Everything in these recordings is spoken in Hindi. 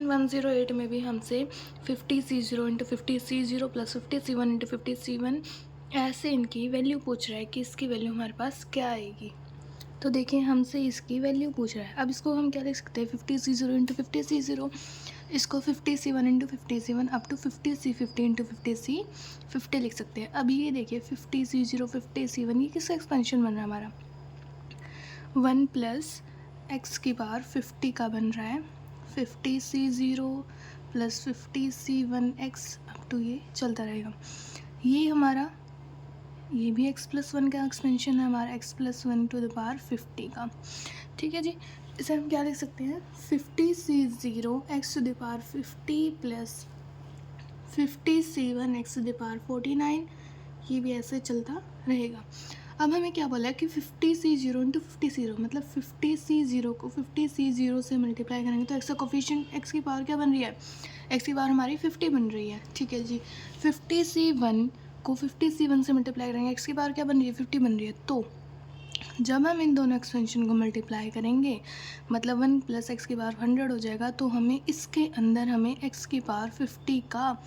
108 में भी हमसे 50C0 into 50C0 plus 50C1 into 50C1 ऐसे इनकी वैल्यू पूछ रहा है कि इसकी वैल्यू हमारे पास क्या आएगी। तो देखिए हमसे इसकी वैल्यू पूछ रहा है। अब इसको हम क्या लिख सकते हैं, 50C0 इंटू 50C0, इसको 50C1 into 50C1 up to 50C50 into 50C50 लिख सकते हैं। अब ये देखिए 50C0 50C1 ये किसका एक्सपेंशन बन रहा है हमारा, 1 प्लस एक्स की पावर 50 का बन रहा है। 50C0 plus 50C1x up to ये चलता रहेगा। ये हमारा ये भी x प्लस 1 का एक्सपेंशन है हमारा, x plus 1 to the power 50 का। ठीक है जी, इसे हम क्या लिख सकते हैं, 50C0 x to the power 50 plus 50C1 x to the power 49, ये भी ऐसे चलता रहेगा। अब हमें क्या बोला है कि 50C0 इंटू 50C0 मतलब 50C0 को 50C0 से मल्टीप्लाई करेंगे तो x का कोफिशिएंट x की पावर क्या बन रही है, x की पावर हमारी 50 बन रही है। ठीक है जी, 50C1 को 50C1 से मल्टीप्लाई करेंगे, x की पावर क्या बन रही है, 50 बन रही है। तो जब हम इन दोनों एक्सपेंशन को मल्टीप्लाई करेंगे मतलब 1 प्लस एक्स की पावर 100 हो जाएगा, तो हमें इसके अंदर हमें x की पावर 50 का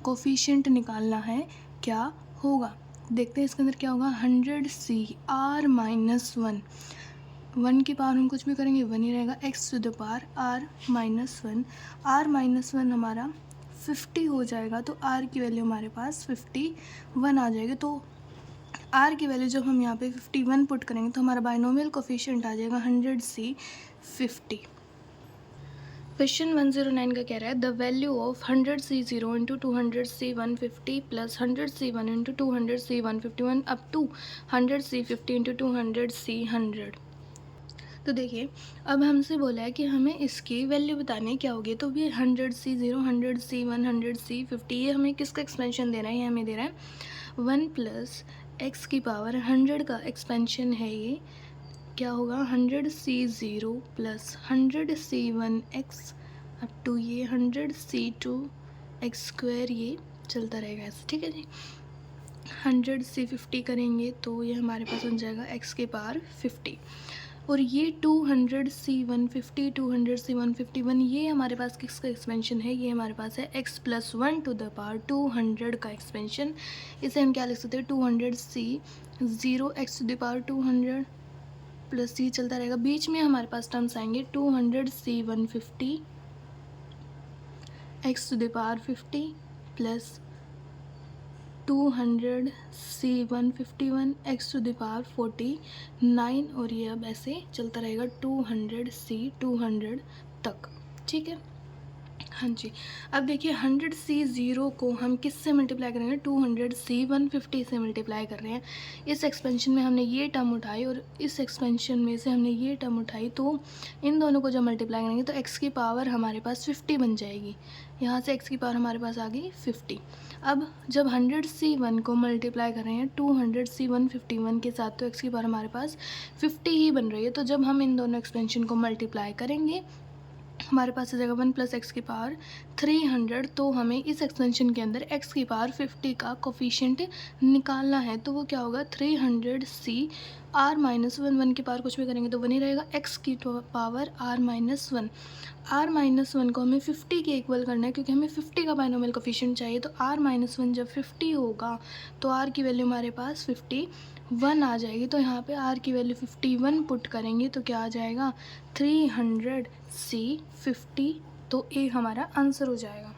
कोफिशिएंट निकालना है। क्या होगा देखते हैं इसके अंदर क्या होगा, 100C r माइनस 1 की पावर हम कुछ भी करेंगे 1 ही रहेगा, x to the power r minus 1 हमारा 50 हो जाएगा। तो r की वैल्यू हमारे पास 51 आ जाएगी। तो r की वैल्यू जब हम यहाँ पे 51 पुट करेंगे तो हमारा बाइनोमियल कोफिशिएंट आ जाएगा 100C50। क्वेश्चन 109 का कह रहा है the value of 100C0 into 200C150 plus 100C1 into 200C151 up to 100C50 into 200C100। तो देखिए अब हमसे बोला है कि हमें इसकी वैल्यू बतानी है क्या होगी। तो ये 100C0 100C1 100C50 ये हमें किसका एक्सपेंशन दे रहा है, ये हमें दे रहा है 1 प्लस एक्स की पावर 100 का एक्सपेंशन है। ये क्या होगा 100C0 plus 100C1x up to ये 100C2x², ये चलता रहेगा ऐसे। ठीक है जी, 100C50 करेंगे तो ये हमारे पास बन जाएगा x की पावर 50 और ये 200C150 200C151 ये हमारे पास किसका एक्सपेंशन है, ये हमारे पास है x plus 1 to the power 200 का एक्सपेंशन। इसे हम क्या लिख सकते हैं 200C0 x to the power 200 plus c चलता रहेगा। बीच में हमारे पास टर्म्स आएंगे 200C150 x to the power 50 plus 200C151 x to the power 49 और ये अब ऐसे चलता रहेगा 200C200 तक। ठीक है, हाँ जी। अब देखिए 100C0 को हम किससे मल्टीप्लाई करेंगे, 200C150 से मल्टीप्लाई कर रहे हैं। इस एक्सपेंशन में हमने ये टर्म उठाई और इस एक्सपेंशन में से हमने ये टर्म उठाई, तो इन दोनों को जब मल्टीप्लाई करेंगे तो x की पावर हमारे पास 50 बन जाएगी। यहाँ से x की पावर हमारे पास आ गई 50। अब जब 100C1 को मल्टीप्लाई कर रहे हैं 200C151 के साथ तो x की पावर हमारे पास 50 ही बन रही है। तो जब हम इन दोनों एक्सपेंशन को मल्टीप्लाई करेंगे हमारे पास आ जाएगा 1 प्लस एक्स की पावर 300। तो हमें इस एक्सपेंशन के अंदर x की पावर 50 का कोफिशिएंट निकालना है। तो वो क्या होगा 300C r माइनस 1 की पावर कुछ भी करेंगे तो 1 ही रहेगा, x की पावर r माइनस 1 को हमें 50 के इक्वल करना है क्योंकि हमें 50 का बाइनोमियल कोफिशिएंट चाहिए। तो r माइनस 1 जब 50 होगा तो r की वैल्यू हमारे पास 51 आ जाएगी। तो यहाँ पे r की वैल्यू 51 पुट करेंगे तो क्या आ जाएगा 300C50। तो ए हमारा आंसर हो जाएगा।